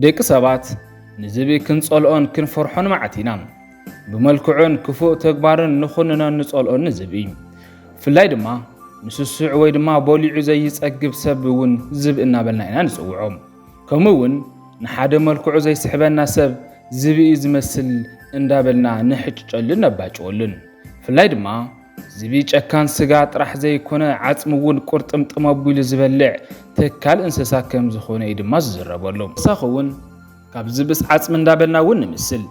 ደቂ ሰባት ንዝቢ ክንጸልኦን ክንፈርሖን ማዕቲና ብመልክዑን ክፉእ ተግባርን ንኹንና ንጸልኦን ንዝቢ ፍላይ ድማ ንስስዕ ወይ ድማ ቦሊዑ ዘይጸግብ ሰብ እውን ዝብ እናበልና ኢና ንጽውዖም ከምኡውን ንሓደ መልክዑ ዘይስሕበና ሰብ ዝቢ ዝመስል እንዳበልና ንሕጭጨልን ነባጭወልን ፍላይ ድማ ዝቢ ጨካን ስጋ ጥራሕ ዘይኮነ ዓጽም እውን ቁርጥምጥም ኣቢሉ ዝበልዕ ተካል እንስሳ ከም ዝኾነ ድማ ዝዝረበሎም ሳኸውን ካብ ዝብስ ዓጽም እንዳበልና እውን ንምስል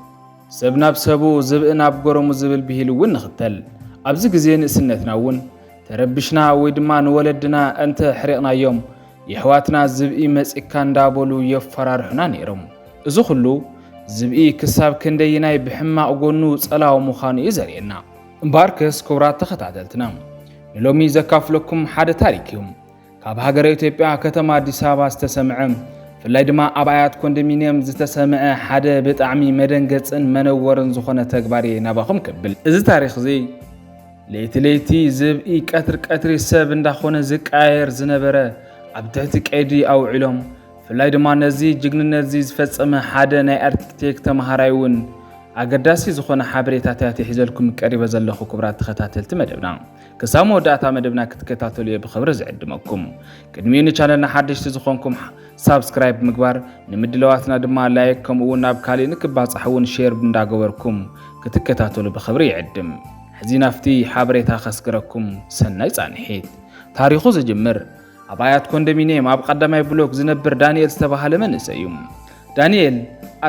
ሰብ ናብ ሰቡ ዝብእ ናብ ጎረሙ ዝብል ብሂል እውን ንኽተል ኣብዚ ግዜ ንእስነትና እውን ተረብሽና ወይ ድማ ንወለድና እንተ ሕሪቕናዮም የሕዋትና ዝብኢ መጺካ እንዳበሉ የፈራርሑና ነይሮም እዚ ኩሉ ዝብኢ ክሳብ ክንደይናይ ብሕማቕ ጎኑ ጸላው ምዃኑ እዩ ዘርእየና እምበኣርከስ ክቡራት ተኸታተልትና ንሎሚ ዘካፍለኩም ሓደ ታሪክ እዩ ካብ ሃገረ ኢትዮጵያ ከተማ ኣዲስ ኣበባ ዝተሰምዐ ፍላይ ድማ ኣብ ኣያት ኮንዶሚንየም ዝተሰምዐ ሓደ ብጣዕሚ መደንገጽን መነወርን ዝኾነ ተግባር ናባኹም ክብል እዚ ታሪክ እዚ ለይቲ ዝብኢ ቀትሪ ሰብ እንዳኾነ ዝቃየር ዝነበረ ኣብ ትሕቲ ቀይዲ ኣውዒሎም ፍላይ ድማ ነዚ ጅግንነት እዚ ዝፈጸመ ሓደ ናይ ኣርክቴክት ተማሃራይ እውን ኣገዳሲ ዝኾነ ሓበሬታታት ሒዘልኩም ቀሪበ ዘለኹ ክቡራት ተኸታተልቲ መደብና ክሳብ መወዳእታ መደብና ክትከታተሉ ብኽብሪ ዝዕድመኩም ቅድሚኡ ንቻነልና ሓደሽቲ ዝኾንኩም ሳብስክራይብ ምግባር ንምድለዋትና ድማ ላይክ ከምኡውን ናብ ካሊእ ንክባፅሕ እውን ሼር እንዳገበርኩም ክትከታተሉ ብኽብሪ ይዕድም ሕዚ ናፍቲ ሓበሬታ ከስክረኩም ሰናይ ጻንሒት ታሪኹ ዝጅምር ኣብ ኣያት ኮንዶሚንየም ኣብ ቀዳማይ ብሎክ ዝነብር ዳንኤል ዝተባሃለ መንእሰይ እዩ ዳንኤል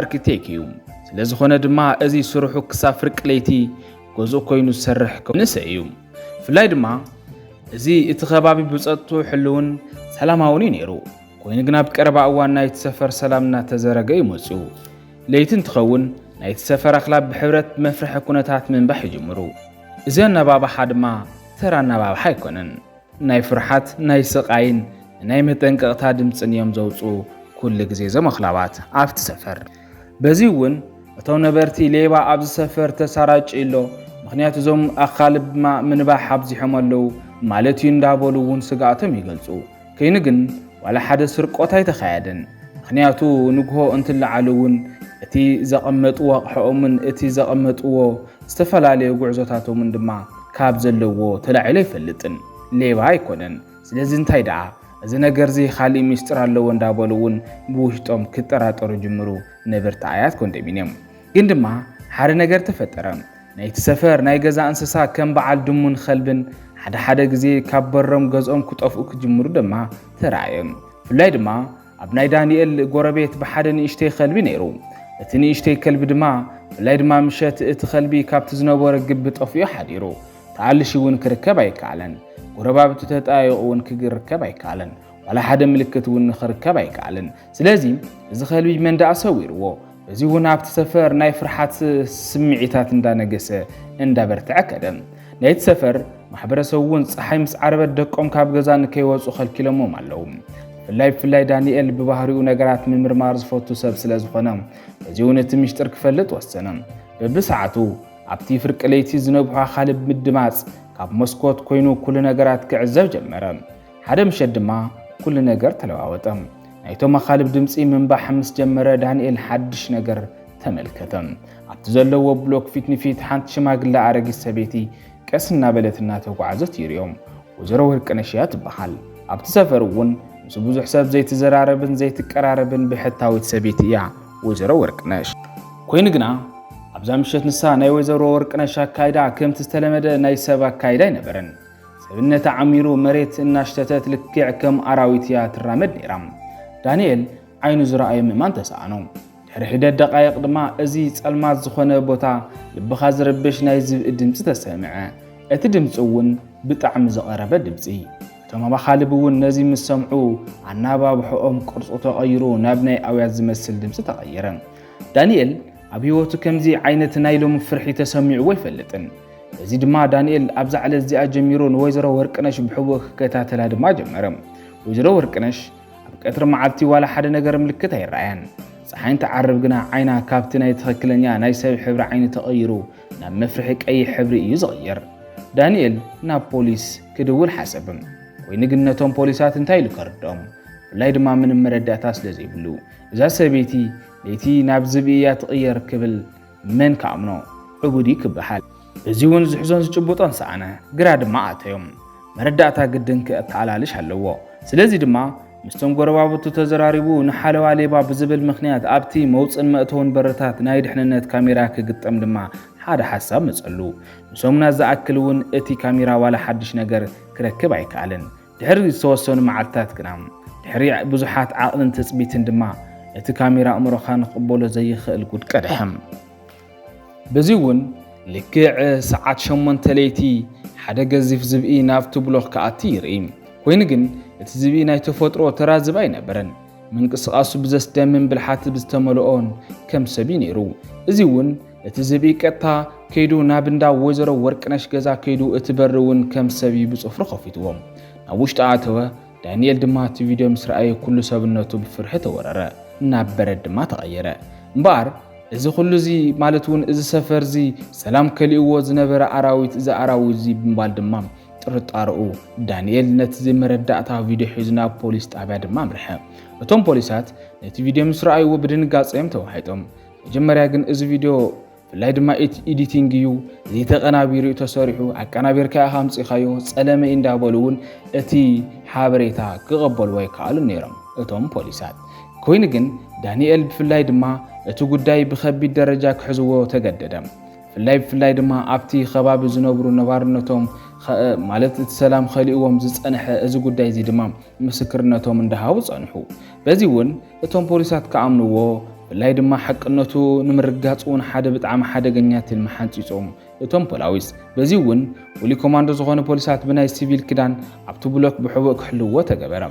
ኣርክቴክ እዩ ስለዝኾነ ድማ እዚ ስርሑ ክሳብ ፍርቂ ለይቲ ገዝኡ ኮይኑ ዝሰርሕ መንእሰይ እዩ ፍላይ ድማ እዚ እቲ ከባቢ ብጸጥቱ ሕልውን ሰላማውን እዩ ነይሩ ኮይኑ ግን ኣብ ቀረባ እዋን ናይቲ ሰፈር ሰላም እናተዘረገ ይመጽኡ ለይቲ እንትኸውን ናይቲ ሰፈር ኣኽላብ ብሕብረት መፍርሒ ኩነታት ምንባሕ ይጅምሩ እዚ ኣነባብሓ ድማ ተራ ኣነባብሓ ኣይኮነን ናይ ፍርሓት ናይ ስቓይን ናይ መጠንቀቕታ ድምፅን እዮም ዘውፁ ኩሉ ግዜ እዞም ኣኽላባት ኣብቲ ሰፈር በዚ እውን እቶም ነበርቲ ሌባ ኣብዚ ሰፈር ተሰራጭሎ ምክንያቱ እዞም ኣኻልብ ምንባሕ ኣብዚሖም ኣለው ማለት እዩ እንዳበሉ እውን ስጋኣቶም ይገልጹ ኮይኑ ግን ዋላ ሓደ ስርቆት ኣይተኻየደን ምክንያቱ ንግሆ እንትለዓሉ እውን እቲ ዘቐመጥዎ ኣቕሕኦምን እቲ ዘቐመጥዎ ዝተፈላለዩ ጉዕዞታቶምን ድማ ካብ ዘለዎ ተላዒሉ ኣይፈልጥን ሌባ ኣይኮነን ስለዚ እንታይ ደኣ እዚ ነገር እዚ ካሊእ ሚስጥር ኣለዎ እንዳበሉ እውን ብውሽጦም ክጠራጠሩ ጅምሩ ነበርቲ ኣያት ኮንዶሚንየም ግን ድማ ሓደ ነገር ተፈጠረ ናይቲ ሰፈር ናይ ገዛ እንስሳ ከም በዓል ድሙን ከልብን ሓደ ግዜ ካብ በሮም ገዝኦም ክጠፍኡ ክጅምሩ ድማ ተራእዮም ፍላይ ድማ ኣብ ናይ ዳንኤል ጎረቤት ብሓደ ንእሽተይ ከልቢ ነይሩ እቲ ንእሽተይ ከልቢ ድማ ፍላይ ድማ ምሸት እቲ ከልቢ ካብቲ ዝነበረ ግቢ ጠፍኡ ሓዲሩ ተኣልሽ እውን ክርከብ ኣይከኣለን ጎረባብቲ ተጣይቑ እውን ክርከብ ኣይከኣለን ዋላ ሓደ ምልክት እውን ክርከብ ኣይከኣለን ስለዚ እዚ ከልቢ መንዳእ ሰዊርዎ እዚ እውን ኣብቲ ሰፈር ናይ ፍርሓት ስምዒታት እንዳነገሰ እንዳበርትዐ ከደም ናይቲ ሰፈር ማሕበረሰብ እውን ፀሓይ ምስ ዓረበት ደቆም ካብ ገዛ ንከይወፁ ከልኪሎሞም ኣለው ፍላይ ዳንኤል ብባህሪኡ ነገራት ምምርማር ዝፈቱ ሰብ ስለዝኾነ እዚ እውን እቲ ምስጢር ክፈልጥ ወሰነ በብሰዓቱ ኣብቲ ፍርቂ ለይቲ ዝነብሑ ኣኻልብ ምድማፅ ካብ መስኮት ኮይኑ ኩሉ ነገራት ክዕዘብ ጀመረ ሓደ ምሸት ድማ ኩሉ ነገር ተለዋወጠ ናይቶም ኣኻልብ ድምፂ ምንባሕ ምስ ጀመረ ዳንኤል ሓድሽ ነገር ተመልከተ ኣብቲ ዘለዎ ብሎክ ፊት ንፊት ሓንቲ ሽማግለ ኣረጊት ሰበይቲ ቀስ እናበለት እናተጓዓዘት ይርዮም ወይዘሮ ወርቅነሽ እያ ትበሃል ኣብቲ ሰፈር እውን ምስ ብዙሕ ሰብ ዘይትዘራረብን ዘይትቀራረብን ብሕታዊት ሰበይቲ እያ ወይዘሮ ወርቅነሽ ኮይኑ ግና ኣብዛ ምሸት ንሳ ናይ ወይዘሮ ወርቅነሽ ኣካይዳ ከምቲ ዝተለመደ ናይ ሰብ ኣካይዳ ኣይነበረን ሰብነታ ዓሚሩ መሬት እናሽተተት ልክዕ ከም ኣራዊት እያ ትራመድ ነይራ ዳንኤል ዓይኑ ዝረኣዮ ምእማን ተሰኣኖ ድሕሪ ሒደት ደቃይቕ ድማ እዚ ጸልማት ዝኾነ ቦታ ልብኻ ዝረብሽ ናይ ዝብኢ ድምፂ ተሰምዐ እቲ ድምፂ እውን ብጣዕሚ ዝቐረበ ድምፂ እቶም ኣኻልብ እውን ነዚ ምስ ሰምዑ ኣናባብሕኦም ቅርፁ ተቐይሩ ናብ ናይ ኣውያት ዝመስል ድምፂ ተቐየረ ዳንኤል ኣብ ህይወቱ ከምዚ ዓይነት ናይ ሎሚ ፍርሒ ተሰሚዑ ኣይፈልጥን እዚ ድማ ዳንኤል ኣብዛ ዕለት እዚኣ ጀሚሩ ንወይዘሮ ወርቅነሽ ብሕቡእ ክከታተላ ድማ ጀመረ ወይዘሮ ወርቅነሽ ኣብ ቀትሪ መዓልቲ ዋላ ሓደ ነገር ምልክት ኣይረኣያን ፀሓይ ተዓርብ ግና ዓይና ካብቲ ናይ ትኽክለኛ ናይ ሰብ ሕብሪ ዓይኒ ተቐይሩ ናብ መፍርሒ ቀይሕ ሕብሪ እዩ ዝቕየር ዳንኤል ናብ ፖሊስ ክድውል ሓሰብ ኮይኑ ግን ነቶም ፖሊሳት እንታይ ኢሉ ከርድኦም ብላይ ድማ ምንም መረዳእታ ስለ ዘይብሉ እዛ ሰበይቲ ለይቲ ናብ ዝብእያ ትቕየር ክብል መን ከኣምኖ ዕቡዲ ክበሃል እዚ እውን ዝሕዞን ዝጭቡጦን ሰኣነ ግራ ድማ ኣተዮም መረዳእታ ግድን ክተኣላልሽ ኣለዎ ስለዚ ድማ ምስቶም ጎረባብቱ ተዘራሪቡ ንሓለዋ ሌባ ብዝብል ምኽንያት ኣብቲ መውፅን መእተውን በረታት ናይ ድሕንነት ካሜራ ክግጠም ድማ ሓደ ሓሳብ መጸሉ ንሶምና ዝኣክል እውን እቲ ካሜራ ዋላ ሓድሽ ነገር ክረክብ ኣይከኣልን ድሕሪ ዝተወሰኑ መዓልትታት ግና ድሕሪ ብዙሓት ዓቕልን ተፅቢትን ድማ እቲ ካሜራ እምሮኻ ንቕበሎ ዘይኽእል ጉድ ቀድሐም በዚ እውን ልክዕ ሰዓት 8 ለይቲ ሓደ ገዚፍ ዝብኢ ናብቲ ብሎክ ከኣቲ ይርኢ ኮይኑ ግን እቲ ዝብኢ ናይ ተፈጥሮ ተራ ዝብኢ ኣይነበረን ምንቅስቓሱ ብዘስደምን ብልሓት ብዝተመልኦን ከም ሰብ ነይሩ እዚ እውን እቲ ዝብኢ ቀጥታ ከይዱ ናብ እንዳ ወይዘሮ ወርቅነሽ ገዛ ከይዱ እቲ በሪ እውን ከም ሰብ ብጽፍሩ ከፊትዎም ናብ ውሽጢ ኣተወ ዳንኤል ድማ እቲ ቪድዮ ምስ ረኣየ ኩሉ ሰብነቱ ብፍርሒ ተወረረ ናብ በረድ ድማ ተቐየረ እምበኣር እዚ ኩሉ እዚ ማለት እውን እዚ ሰፈር እዚ ሰላም ከሊእዎ ዝነበረ ኣራዊት እዚ ኣራዊት እዚ ብምባል ድማ ጥርጣርኡ ዳንኤል ነቲ መረዳእታ ቪድዮ ሒዙ ናብ ፖሊስ ጣብያ ድማ ኣምርሐ እቶም ፖሊሳት ነቲ ቪድዮ ምስ ረኣይዎ ብድንጋጼም ተዋሒጦም መጀመርያ ግን እዚ ቪድዮ ብላይ ድማ ኤዲቲንግ እዩ ዘይተቐናቢሩ ተሰሪሑ ኣቀናቢርካ ኢኻ ኣምፂኻዮ ጸለመ እንዳበሉ እውን እቲ ሓበሬታ ክቕበልዎ ይከኣሉ ነይሮም እቶም ፖሊሳት ኮይኑ ግን ዳንኤል ብፍላይ ድማ እቲ ጉዳይ ብኸቢድ ደረጃ ክሕዝዎ ተገደደ ብፍላይ ድማ ኣብቲ ከባቢ ዝነብሩ ነባርነቶም ማለት እቲ ሰላም ከሊእዎም ዝጸንሐ እዚ ጉዳይ እዚ ድማ ምስክርነቶም እንዳሃቡ ጸንሑ በዚ እውን እቶም ፖሊሳት ከኣምንዎ ብላይ ድማ ሓቅነቱ ንምርጋጽ እውን ሓደ ብጣዕሚ ሓደገኛ ትልሚ ሓንፂጾም እቶም ፖላዊስ በዚ እውን ፖሊ ኮማንዶ ዝኾነ ፖሊሳት ብናይ ሲቪል ክዳን ኣብቲ ብሎክ ብሕቡእ ክሕልዎ ተገበረ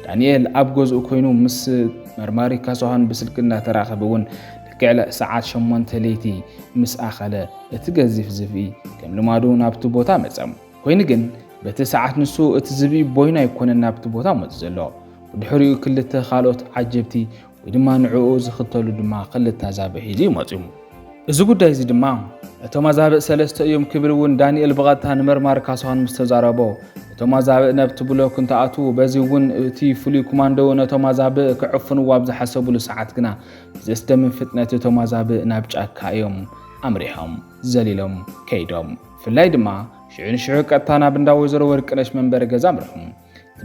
ዳንኤል ኣብ ገዝኡ ኮይኑ ምስ መርማሪ ካሳሁን ብስልክ እናተራኸበ እውን ልክዕ ሰዓት 8 ለይቲ ምስ ኣኸለ እቲ ገዚፍ ዝብኢ ከም ልማዱ ናብቲ ቦታ መጸ ኮይኑ ግን በቲ ሰዓት ንሱ እቲ ዝብኢ ቦይና ኣይኮነን ናብቲ ቦታ መጽ ዘሎ ብድሕሪኡ ክልተ ካልኦት ዓጀብቲ ወይ ድማ ንዕኡ ዝኽተሉ ድማ ክልተ ኣዛብዕ ሒዙ ይመጹ እዚ ጉዳይ እዚ ድማ እቶም ኣዛብዕ ሰለስተ እዮም ክብል እውን ዳንኤል ብቐጥታ ንመርማሪ ካሳሁን ምስ ተዛረቦ እቶም ኣዛብዕ ነብቲ ብሎክ እንትኣትዉ በዚ እውን እቲ ፍሉይ ኮማንዶ ነቶም ኣዛብዕ ክዕፍንዎ ኣብ ዝሓሰብሉ ሰዓት ግና ብዘስደምን ፍጥነት እቶም ኣዛብዕ ናብ ጫካ እዮም ኣምሪሖም ዘሊሎም ከይዶም ብፍላይ ድማ ሽዑ ቀጥታ ናብ እንዳ ወይዘሮ ወርቅነሽ መንበሪ ገዛ ኣምርሖም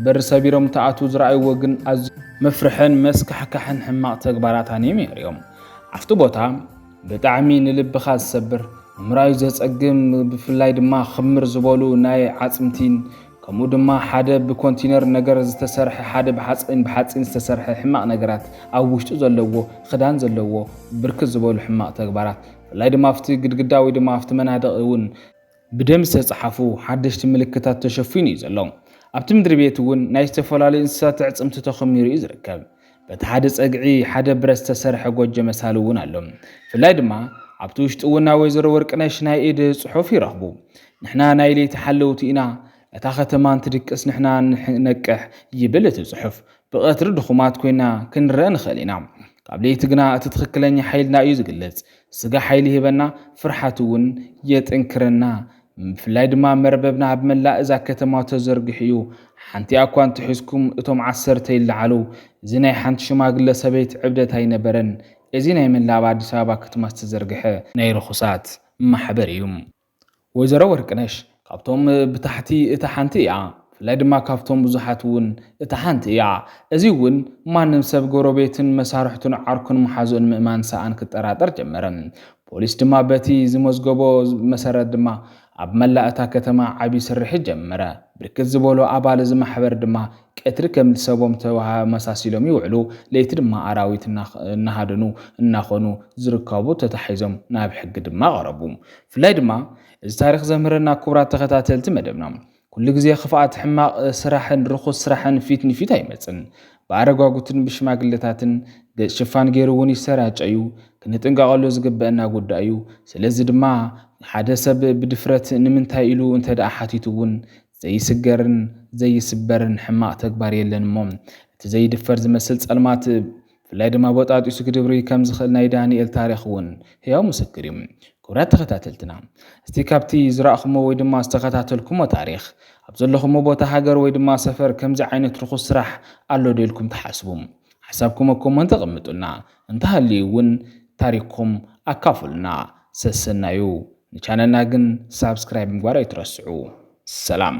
በሪ ሰቢሮም ተኣትዉ ዝረኣይዎ ግን ኣዝዩ መፍርሕን መስካሕካሕን ሕማቕ ተግባራትን እዮም ኣብቲ ቦታ ብጣዕሚ ንልብኻ ዝሰብር ምራዩ ዘጸግም ብፍላይ ድማ ክምር ዝበሉ ናይ ዓጽምቲን ከምኡ ድማ ሓደ ብኮንቲነር ነገር ዝተሰርሐ ሓደ ብሓጺን ዝተሰርሐ ሕማቕ ነገራት ኣብ ውሽጡ ዘለዎ ክዳን ዘለዎ ብርክት ዝበሉ ሕማቕ ተግባራት ብፍላይ ድማ ኣብቲ ግድግዳ ወይ ድማ ኣብቲ መናድቕ እውን ብደም ዝተጻሕፉ ሓደሽቲ ምልክታት ተሸፊኑ እዩ ዘሎ ኣብቲ ምድሪ ቤት እውን ናይ ዝተፈላለዩ እንስሳት ዕጽምቲ ተኸሚሩ እዩ ዝርከብ በቲ ሓደ ጸግዒ ሓደ ብረት ዝተሰርሐ ጎጆ መሳሊ እውን ኣሎ ብፍላይ ድማ ኣብቲ ውሽጢ እውን ናይ ወይዘሮ ወርቅነሽ ናይ ኢድ ጽሑፍ ይረኽቡ ንሕና ናይ ለይቲ ሓለውቲ ኢና እታ ከተማ እንትድቅስ ንሕና ንነቅሕ ይብል እቲ ጽሑፍ ብቐትሪ ድኹማት ኮይና ክንረአ ንኽእል ኢና ካብ ለይቲ ግና እቲ ትኽክለኛ ሓይልና እዩ ዝግለጽ ስጋ ሓይሊ ሂበና ፍርሓት እውን የጥንክረና ብፍላይ ድማ መርበብና ኣብ መላእ እዛ ከተማ ተዘርጊሑ ሓንቲ እኳ እንትሒዝኩም እቶም 10 ይለዓሉ እዚ ናይ ሓንቲ ሽማግለ ሰበይቲ ዕብደት ኣይነበረን እዚ ናይ መላእ ኣዲስ ኣበባ ከተማ ዝተዘርግሐ ናይ ርኹሳት ማሕበር እዩ ወይዘሮ ወርቅነሽ ካብቶም ብታሕቲ እታ ሓንቲ እያ ብፍላይ ድማ ካብቶም ብዙሓት እውን እታ ሓንቲ እያ እዚ እውን ማንም ሰብ ጎረቤትን መሳርሕቱን ዓርኩን መሓዙን ምእማን ሰኣን ክጠራጠር ጀመረ ፖሊስ ድማ በቲ ዝመዝገቦ መሰረት ድማ ኣብ መላእታ ከተማ ዓቢ ስርሕ ጀመረ ብርክት ዝበሉ ኣባል እዚ ማሕበር ድማ ቀትሪ ከም ሰቦም ተመሳሲሎም ይውዕሉ ለይቲ ድማ ኣራዊት እናሃደኑ እናኾኑ ዝርከቡ ተታሒዞም ናብ ሕጊ ድማ ቀረቡ ብፍላይ ድማ እዚ ታሪክ ዘምህረና ክቡራት ተኸታተልቲ መደብና ኩሉ ግዜ ክፍኣት ሕማቕ ስራሕን ርኹስ ስራሕን ፊት ንፊት ኣይመጽን ብኣረጓጉትን ብሽማግለታትን ሽፋን ገይሩ እውን ይሰራጨዩ ክንጥንቀቐሉ ዝግበአና ጉዳይ እዩ ስለዚ ድማ ሓደ ሰብ ብድፍረት ንምንታይ ኢሉ እንተደኣ ሓቲቱ እውን ዘይስገርን ዘይስበርን ሕማቕ ተግባር የለን እሞ እቲ ዘይድፈር ዝመስል ጸልማት ብፍላይ ድማ በጣጢሱ ክድብሪ ከም ዝኽእል ናይ ዳንኤል ታሪኽ እውን ሕያው ምስክር እዩ። ክቡራት ተኸታተልትና እስቲ ካብቲ ዝረኣኹሞ ወይ ድማ ዝተኸታተልኩሞ ታሪኽ ኣብ ዘለኹሞ ቦታ ሃገር ወይ ድማ ሰፈር ከምዚ ዓይነት ርኩስ ስራሕ ኣሎ ዶ ኢልኩም ትሓስቡ? ሓሳብኩም ኣብ ኮመንት ተቐምጡልና። እንተሃልዩ እውን ታሪኽኩም ኣካፍሉና። ሰሰናዩ ንቻነልና ግን ሳብስክራይብ ምግባር ኣይትረስዑ። ሰላም